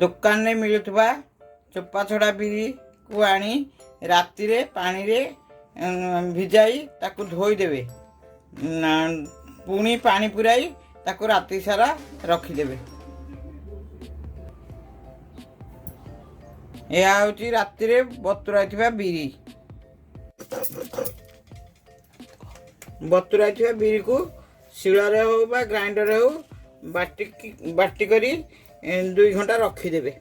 दुकान रे मिलुवा चोपा छड़ा बिरी को आनी राति रे पानी रे भिजाई ताकू धोई देवे पुणी पानी पुराई ताकू राति सारा रखिदेवे। यह हूँ राति रे बतुराई बिरी बतुराई बिरी को शिଳରେ हो बा ग्राइंडर हो बाटी करी 2 घंटा रखिदेवे।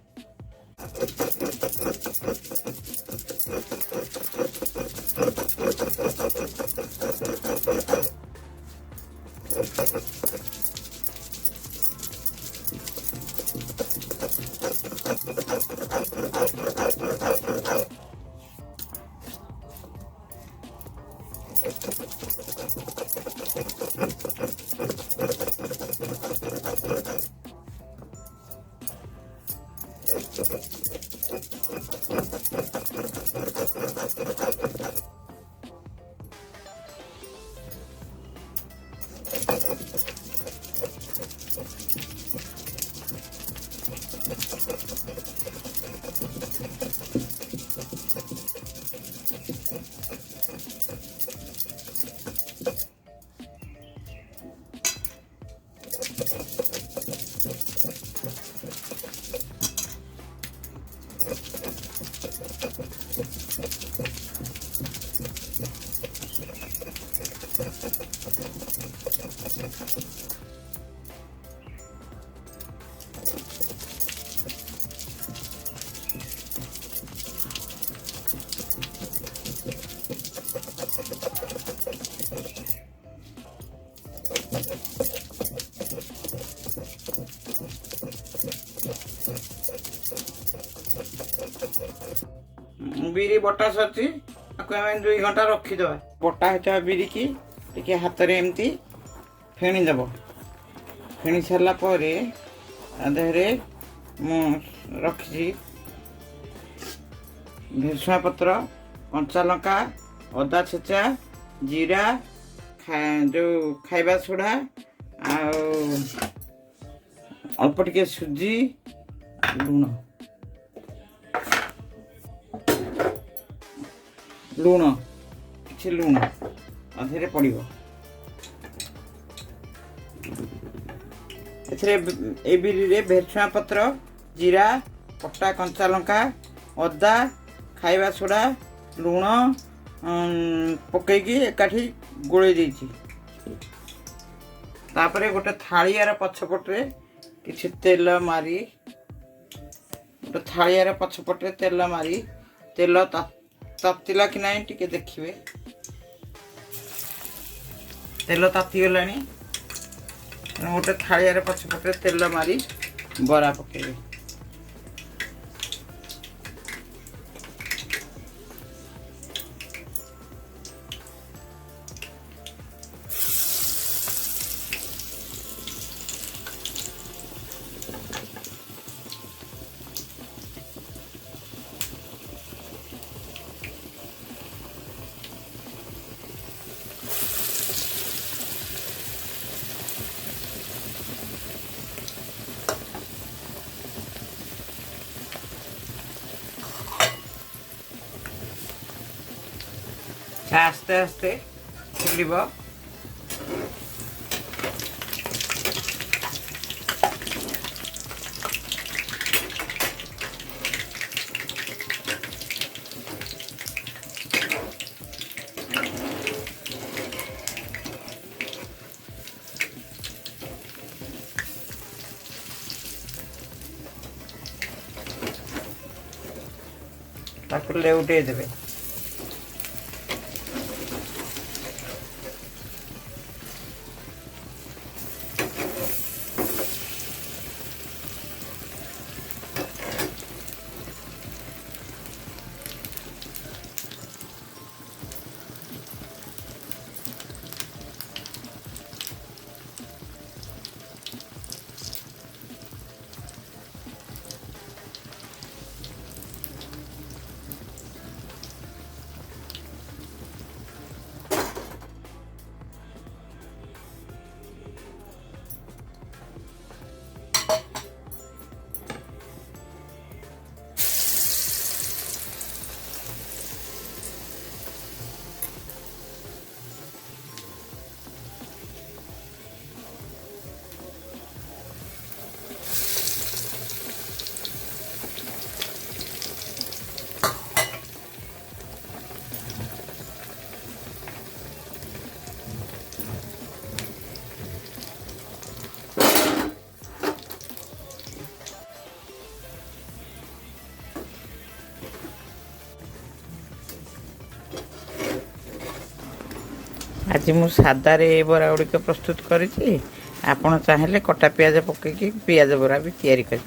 बिरी बटा सरी 2 घंटा रखीदे बटा होता बिरी की टे हाथ में एमती फेणीदेव फेणी सारापर देहरे रखी भेरसुआ पत्र कंचा लंका अदा छेचा जीरा जो खाइबा सोडा अल्प टिके सुजी लुण कि लुण अधे पड़ो बिरी भेरसुआ पत्र जीरा पट्टा कंचा लंका अदा खाइबा सोडा लुण पकईकी एकाठी गोले देछि। तापरे गोटे थालियार पछपटे किछि तेल मारी गोटे थालियार पछपटे तेल मारी तेल तातिला कि नहीं टिके देखिए तेल तातीगला गोटे थालियार पछपटे तेल मारी बरा पकेबे। आस्ते आस्ते फुल लेउटे देवे। आज मु सादारे बरा गुड़िक प्रस्तुत करी। आपण चाहेले कटा पियाज पकईकी पियाज बरा भी तैयारी कर।